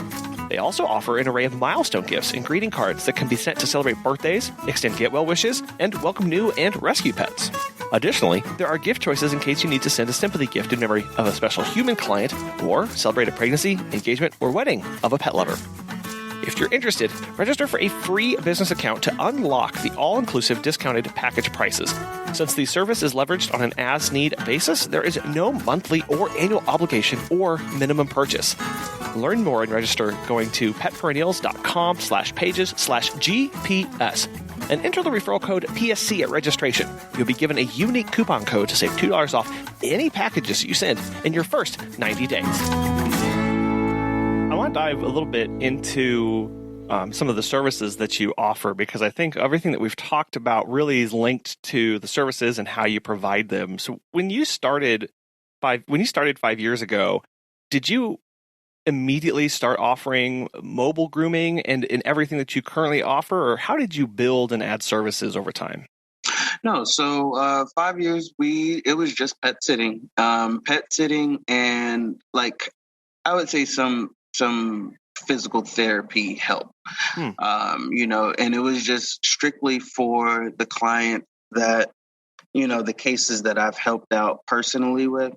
They also offer an array of milestone gifts and greeting cards that can be sent to celebrate birthdays, extend get-well wishes, and welcome new and rescue pets. Additionally, there are gift choices in case you need to send a sympathy gift in memory of a special human client or celebrate a pregnancy, engagement, or wedding of a pet lover. If you're interested, register for a free business account to unlock the all-inclusive discounted package prices. Since the service is leveraged on an as-need basis, there is no monthly or annual obligation or minimum purchase. Learn more and register going to petperennials.com/pages/GPS and enter the referral code PSC at registration. You'll be given a unique coupon code to save $2 off any packages you send in your first 90 days. I want to dive a little bit into some of the services that you offer, because I think everything that we've talked about really is linked to the services and how you provide them. So when you started 5 years ago, did you immediately start offering mobile grooming and in everything that you currently offer, or how did you build and add services over time? No, so 5 years, it was just pet sitting, and like I would say some physical therapy help, and it was just strictly for the client that, the cases that I've helped out personally with,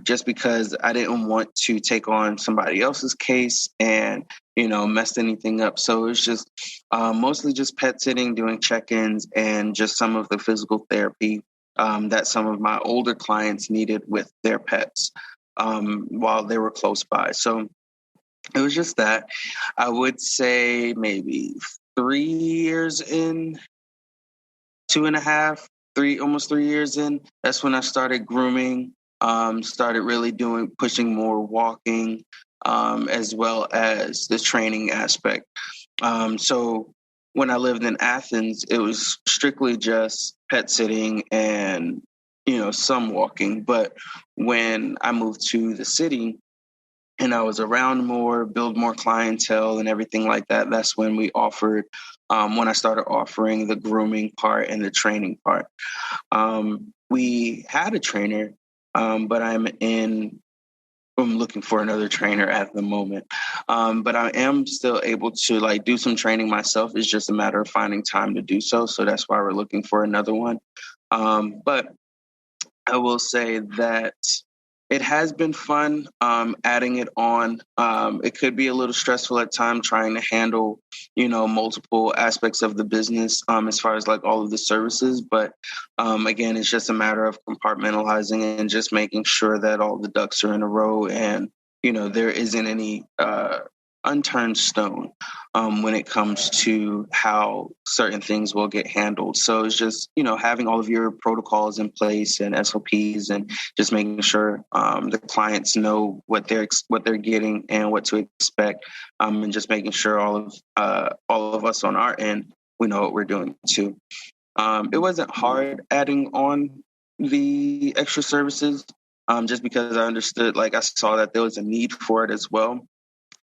just because I didn't want to take on somebody else's case and, mess anything up. So it's just mostly just pet sitting, doing check-ins, and just some of the physical therapy that some of my older clients needed with their pets while they were close by. So it was just that. I would say maybe 3 years in, 2.5, almost 3 years in, that's when I started grooming, started really pushing more walking, as well as the training aspect. So when I lived in Athens, it was strictly just pet sitting and, some walking. But when I moved to the city and I was around more, build more clientele and everything like that, that's when when I started offering the grooming part and the training part. We had a trainer, but I'm looking for another trainer at the moment. But I am still able to do some training myself. It's just a matter of finding time to do so. So that's why we're looking for another one. But I will say that it has been fun adding it on. It could be a little stressful at times trying to handle, multiple aspects of the business as far as all of the services. But again, it's just a matter of compartmentalizing and just making sure that all the ducks are in a row and, there isn't any unturned stone when it comes to how certain things will get handled. So it's just, having all of your protocols in place and SOPs and just making sure the clients know what they're getting and what to expect, and just making sure all of us on our end, we know what we're doing too. It wasn't hard adding on the extra services, just because I understood, I saw that there was a need for it as well.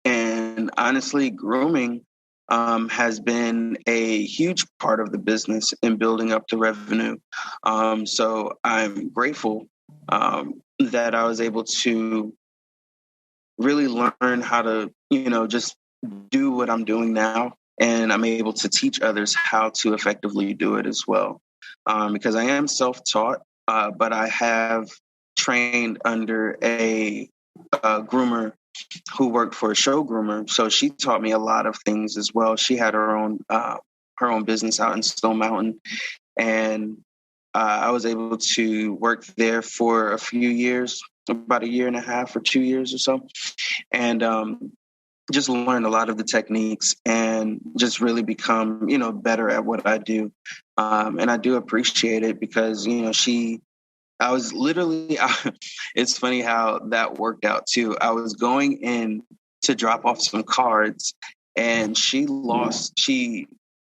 And honestly, grooming has been a huge part of the business in building up the revenue. So I'm grateful that I was able to really learn how to, just do what I'm doing now. And I'm able to teach others how to effectively do it as well. Because I am self-taught, but I have trained under a groomer who worked for a show groomer. So she taught me a lot of things as well. She had her own business out in Stone Mountain. And I was able to work there for a few years, about a year and a half or 2 years or so. And just learned a lot of the techniques and just really become, better at what I do. And I do appreciate it because, I was literally, it's funny how that worked out too. I was going in to drop off some cards and she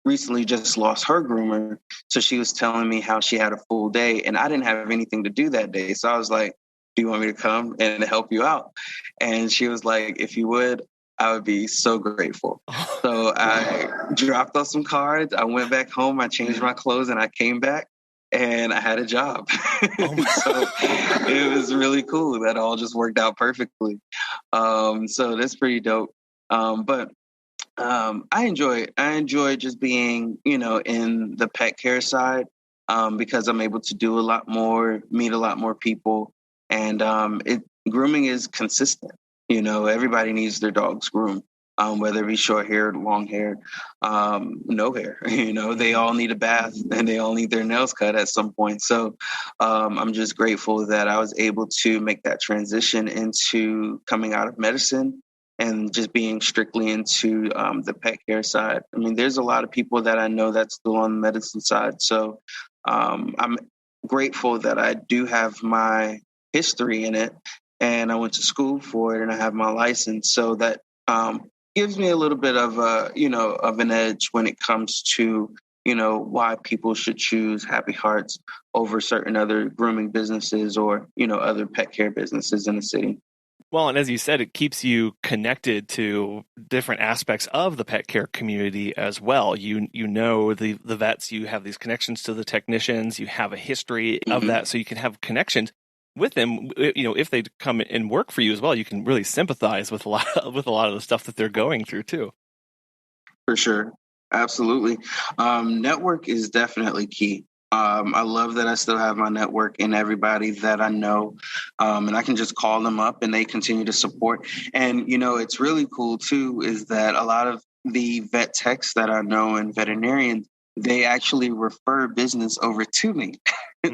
recently just lost her groomer. So she was telling me how she had a full day and I didn't have anything to do that day. So I was like, do you want me to come and help you out? And she was like, if you would, I would be so grateful. So I dropped off some cards. I went back home. I changed my clothes and I came back and I had a job. So it was really cool. That all just worked out perfectly. So that's pretty dope. But I enjoy just being, in the pet care side because I'm able to do a lot more, meet a lot more people. And grooming is consistent. Everybody needs their dogs groomed, whether it be short-haired, long-haired, no hair. They all need a bath and they all need their nails cut at some point. So I'm just grateful that I was able to make that transition into coming out of medicine and just being strictly into the pet care side. I mean, there's a lot of people that I know that's still on the medicine side. So I'm grateful that I do have my history in it. And I went to school for it and I have my license. So that gives me a little bit of of an edge when it comes to, why people should choose Happy Hearts over certain other grooming businesses or, other pet care businesses in the city. Well, and as you said, it keeps you connected to different aspects of the pet care community as well. You know the vets, you have these connections to the technicians, you have a history of that, so you can have connections with them. If they come and work for you as well, you can really sympathize with a lot of the stuff that they're going through too. For sure. Absolutely. Network is definitely key. I love that I still have my network and everybody that I know, and I can just call them up and they continue to support. And, it's really cool too, is that a lot of the vet techs that I know and veterinarians, they actually refer business over to me.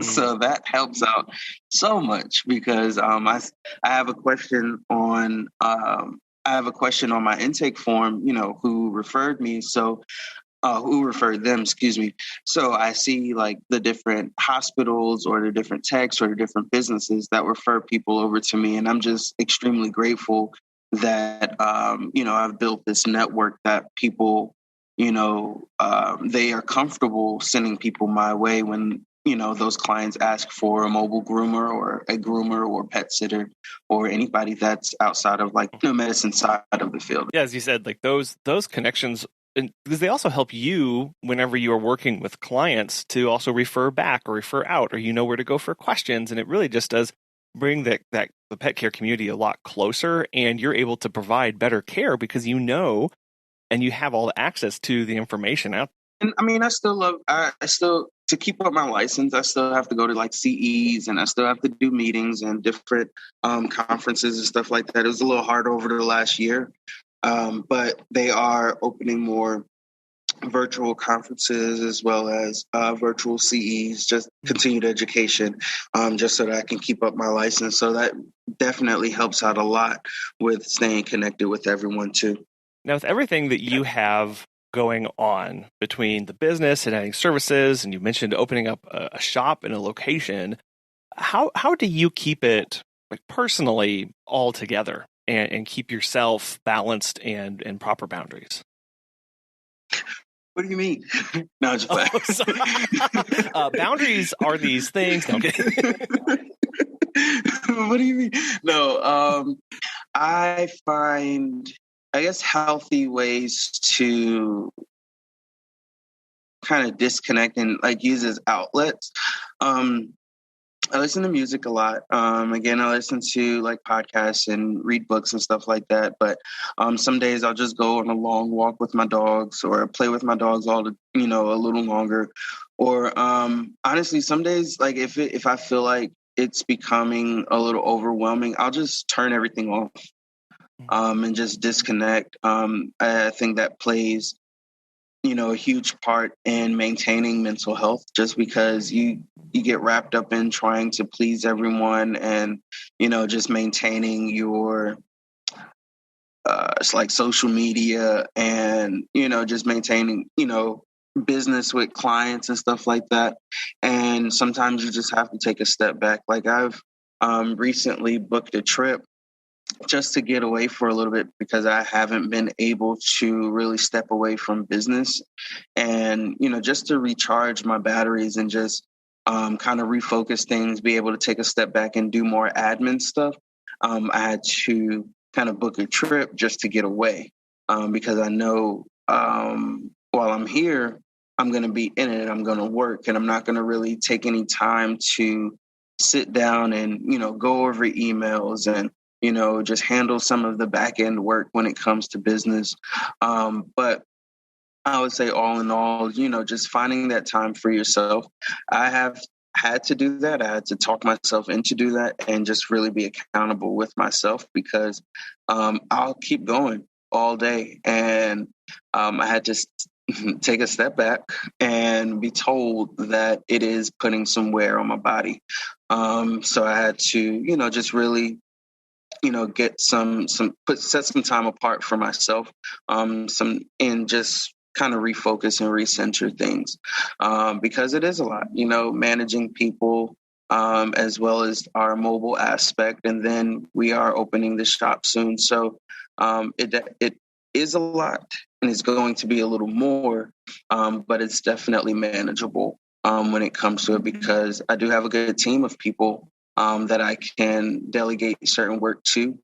So that helps out so much because I have a question on my intake form, who referred me. So who referred them, excuse me. So I see like the different hospitals or the different techs or the different businesses that refer people over to me. And I'm just extremely grateful that, I've built this network that people, they are comfortable sending people my way when, those clients ask for a mobile groomer or pet sitter or anybody that's outside of like the medicine side of the field. Yeah, as you said, like those connections, and because they also help you whenever you are working with clients to also refer back or refer out, or where to go for questions. And it really just does bring the pet care community a lot closer, and you're able to provide better care because and you have all the access to the information out. And I mean, I still, to keep up my license, I still have to go to like CEs and I still have to do meetings and different conferences and stuff like that. It was a little hard over the last year, but they are opening more virtual conferences as well as virtual CEs, just continued education, just so that I can keep up my license. So that definitely helps out a lot with staying connected with everyone too. Now, with everything that you have going on between the business and adding services, and you mentioned opening up a shop in a location, how do you keep it like personally all together and keep yourself balanced and proper boundaries? What do you mean? No, just boundaries are these things. No, I'm kidding. What do you mean? No, I find, I guess, healthy ways to kind of disconnect and like use as outlets. I listen to music a lot. Again, I listen to like podcasts and read books and stuff like that. But some days I'll just go on a long walk with my dogs or play with my dogs a little longer. Or honestly, some days, like if I feel like it's becoming a little overwhelming, I'll just turn everything off and just disconnect. I think that plays, a huge part in maintaining mental health, just because you get wrapped up in trying to please everyone, and just maintaining your it's like social media, and just maintaining business with clients and stuff like that. And sometimes you just have to take a step back. Like I've recently booked a trip just to get away for a little bit, because I haven't been able to really step away from business, and just to recharge my batteries and just kind of refocus things, be able to take a step back and do more admin stuff. I had to kind of book a trip just to get away, because I know while I'm here, I'm going to be in it, I'm going to work, and I'm not going to really take any time to sit down and go over emails and just handle some of the back end work when it comes to business. But I would say, all in all, just finding that time for yourself. I have had to do that. I had to talk myself into do that, and just really be accountable with myself, because I'll keep going all day. And I had to take a step back and be told that it is putting some wear on my body. So I had to, just really get set some time apart for myself, and just kind of refocus and recenter things, because it is a lot, managing people, as well as our mobile aspect. And then we are opening the shop soon. So it is a lot, and it's going to be a little more, but it's definitely manageable when it comes to it, because I do have a good team of people that I can delegate certain work to,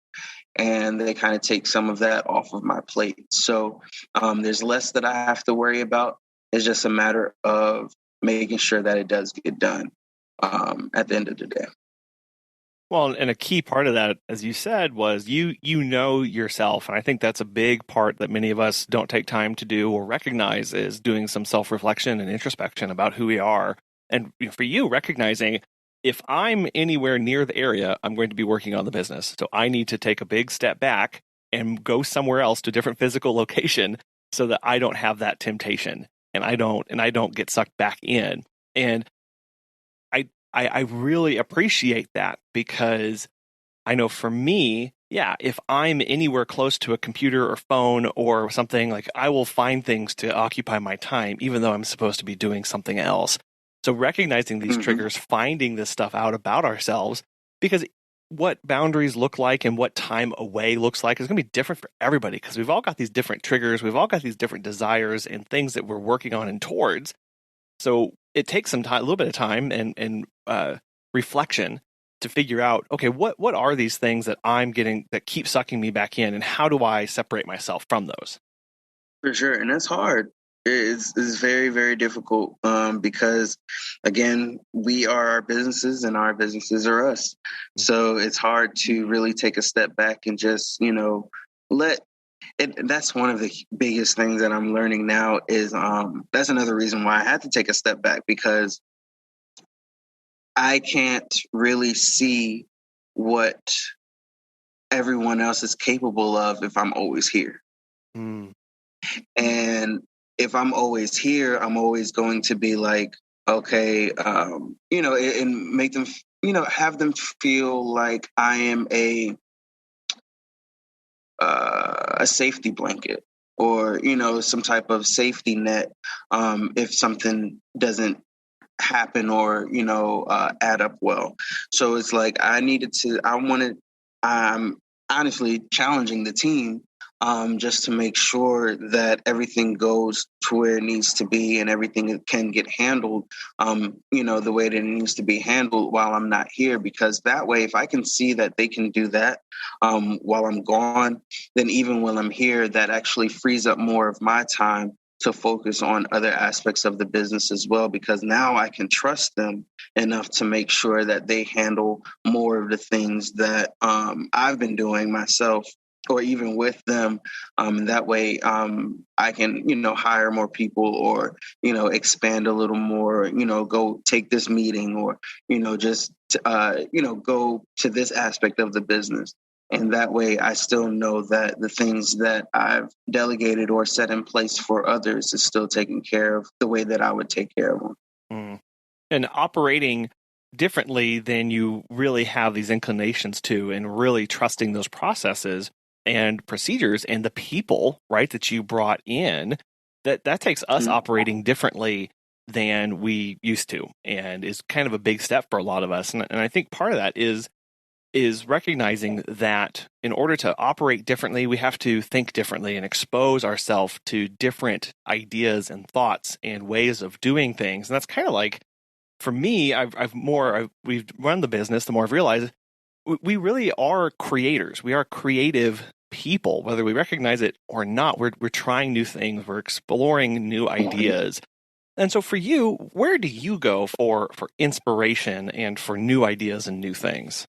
and they kind of take some of that off of my plate. So there's less that I have to worry about. It's just a matter of making sure that it does get done at the end of the day. Well, and a key part of that, as you said, was you know yourself. And I think that's a big part that many of us don't take time to do or recognize, is doing some self-reflection and introspection about who we are. And for you, recognizing, if I'm anywhere near the area, I'm going to be working on the business. So I need to take a big step back and go somewhere else, to a different physical location, so that I don't have that temptation, and I don't get sucked back in. And I really appreciate that, because I know for me, if I'm anywhere close to a computer or phone or something, like, I will find things to occupy my time, even though I'm supposed to be doing something else. So recognizing these triggers, finding this stuff out about ourselves, because what boundaries look like and what time away looks like is going to be different for everybody, because we've all got these different triggers. We've all got these different desires and things that we're working on and towards. So it takes some time, a little bit of time and reflection to figure out, okay, what are these things that I'm getting that keep sucking me back in, and how do I separate myself from those? For sure. And that's hard. It's very, very difficult, because, again, we are our businesses and our businesses are us. So it's hard to really take a step back and just, let it. That's one of the biggest things that I'm learning now is that's another reason why I had to take a step back, because I can't really see what everyone else is capable of if I'm always here. And if I'm always here, I'm always going to be like, okay, and make them, have them feel like I am a safety blanket, or, some type of safety net if something doesn't happen or, add up well. So it's like I'm honestly challenging the team just to make sure that everything goes to where it needs to be, and everything can get handled, the way that it needs to be handled while I'm not here. Because that way, if I can see that they can do that while I'm gone, then even when I'm here, that actually frees up more of my time to focus on other aspects of the business as well, because now I can trust them enough to make sure that they handle more of the things that I've been doing myself, or even with them. That way I can, hire more people, or, expand a little more, go take this meeting, or, just, go to this aspect of the business. And that way I still know that the things that I've delegated or set in place for others is still taken care of the way that I would take care of them. Mm. And operating differently than you really have these inclinations to, and really trusting those processes and procedures and the people, right, that you brought in, that takes us operating differently than we used to, and is kind of a big step for a lot of us. And I think part of that is recognizing that in order to operate differently, we have to think differently and expose ourselves to different ideas and thoughts and ways of doing things. And that's kind of like, for me, we've run the business, the more I've realized we really are creators. We are creative people, whether we recognize it or not. We're trying new things. We're exploring new ideas. And so for you, where do you go for inspiration and for new ideas and new things?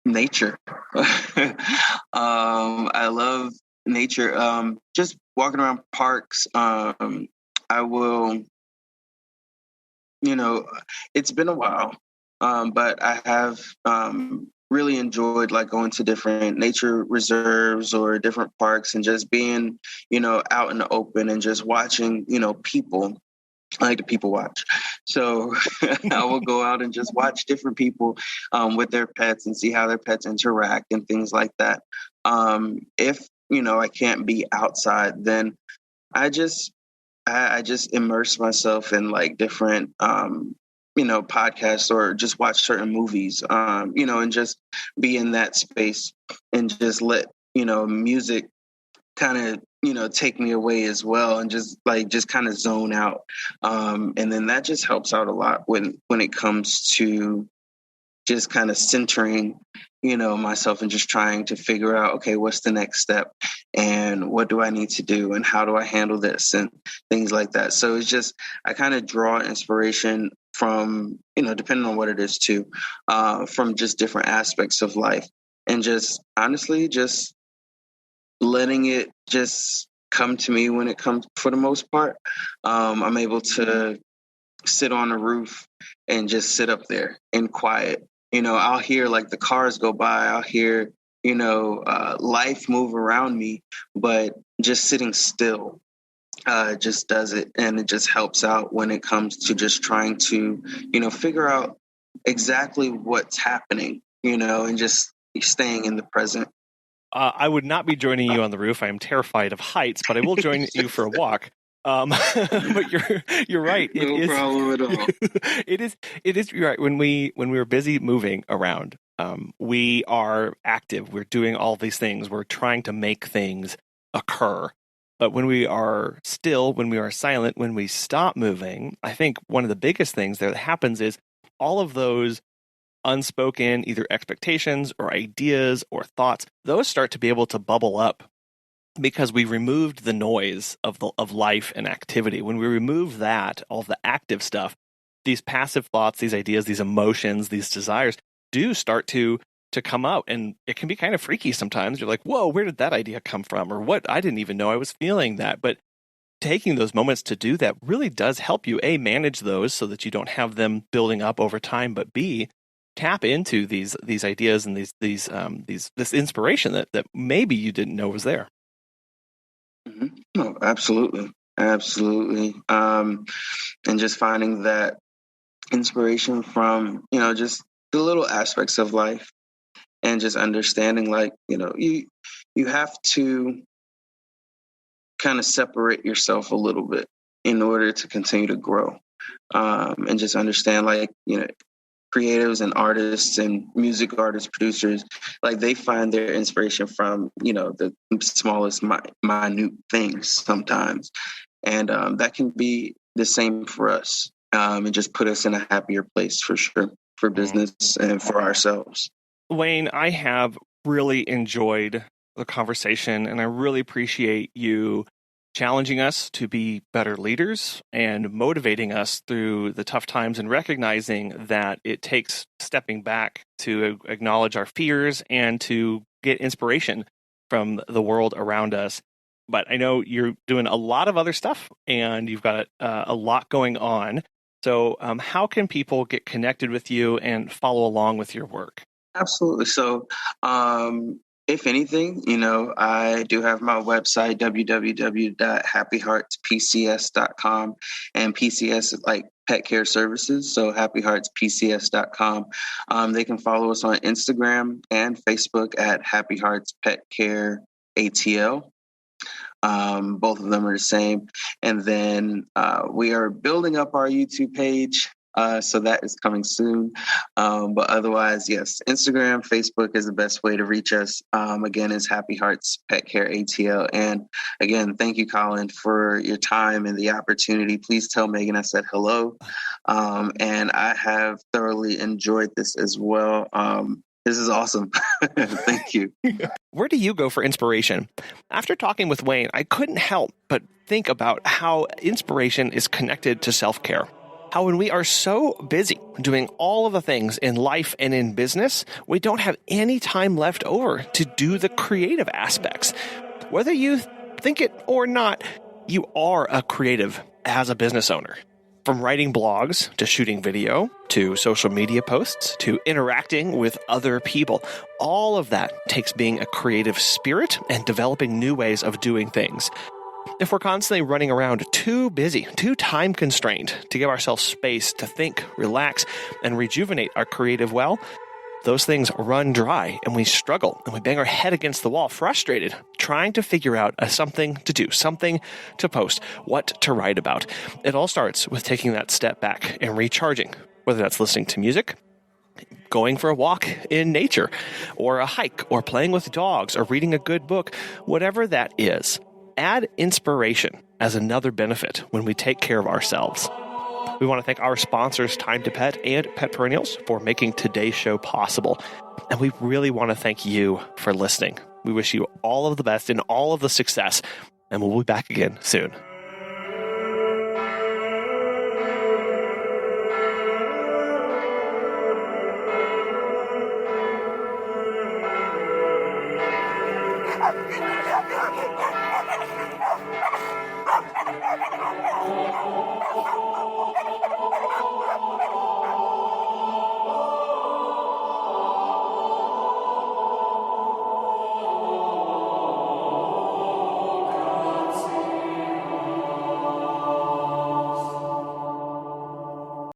Nature. I love nature. Just walking around parks. I will, it's been a while, but I have really enjoyed like going to different nature reserves or different parks and just being, out in the open and just watching, people. I like to people watch. So I will go out and just watch different people with their pets and see how their pets interact and things like that. If, I can't be outside, then I just immerse myself in like different, podcasts or just watch certain movies, and just be in that space and just let, music kind of, take me away as well and just kind of zone out. And then that just helps out a lot when it comes to just kind of centering, myself and just trying to figure out, okay, what's the next step and what do I need to do and how do I handle this and things like that. So it's just, I kind of draw inspiration from, depending on what it is too, from just different aspects of life and just honestly, just letting it just come to me when it comes for the most part. I'm able to sit on a roof and just sit up there in quiet. I'll hear like the cars go by. I'll hear, life move around me, but just sitting still just does it. And it just helps out when it comes to just trying to, figure out exactly what's happening, and just staying in the present. I would not be joining you on the roof. I am terrified of heights, but I will join you for a walk. But you're right. No problem at all. It is. You're right. When we're busy moving around, we are active. We're doing all these things. We're trying to make things occur. But when we are still, when we are silent, when we stop moving, I think one of the biggest things there that happens is all of those unspoken either expectations or ideas or thoughts, those start to be able to bubble up because we removed the noise of life and activity. When we remove that, all of the active stuff, these passive thoughts, these ideas, these emotions, these desires do start to come out, and it can be kind of freaky sometimes. You're like, whoa, where did that idea come from? Or what? I didn't even know I was feeling that. But taking those moments to do that really does help you, A, manage those so that you don't have them building up over time, but B, tap into these ideas and this inspiration that maybe you didn't know was there. Mm-hmm. No, absolutely. And just finding that inspiration from, just the little aspects of life and just understanding you have to kind of separate yourself a little bit in order to continue to grow, and just understand creatives and artists and music artists, producers, they find their inspiration from, the smallest minute things sometimes. And that can be the same for us, and just put us in a happier place for sure, for business and for ourselves. Wayne, I have really enjoyed the conversation, and I really appreciate you challenging us to be better leaders and motivating us through the tough times and recognizing that it takes stepping back to acknowledge our fears and to get inspiration from the world around us. But I know you're doing a lot of other stuff and you've got a lot going on. So how can people get connected with you and follow along with your work? Absolutely. So, if anything, I do have my website, www.happyheartspcs.com, and PCS is like pet care services. So happyheartspcs.com. They can follow us on Instagram and Facebook at Happy Hearts Pet Care ATL. Both of them are the same. And then we are building up our YouTube page. So that is coming soon. But otherwise, yes, Instagram, Facebook is the best way to reach us. Again, it's Happy Hearts Pet Care ATL. And again, thank you, Colin, for your time and the opportunity. Please tell Megan I said hello. And I have thoroughly enjoyed this as well. This is awesome. Thank you. Where do you go for inspiration? After talking with Wayne, I couldn't help but think about how inspiration is connected to self-care. How when we are so busy doing all of the things in life and in business, we don't have any time left over to do the creative aspects. Whether you think it or not, you are a creative as a business owner. From writing blogs, to shooting video, to social media posts, to interacting with other people, all of that takes being a creative spirit and developing new ways of doing things. If we're constantly running around too busy, too time constrained to give ourselves space to think, relax, and rejuvenate our creative well, those things run dry and we struggle and we bang our head against the wall, frustrated, trying to figure out something to do, something to post, what to write about. It all starts with taking that step back and recharging, whether that's listening to music, going for a walk in nature, or a hike, or playing with dogs, or reading a good book, whatever that is. Add inspiration as another benefit when we take care of ourselves. We want to thank our sponsors, Time to Pet and Pet Perennials, for making today's show possible. And we really want to thank you for listening. We wish you all of the best and all of the success, and we'll be back again soon.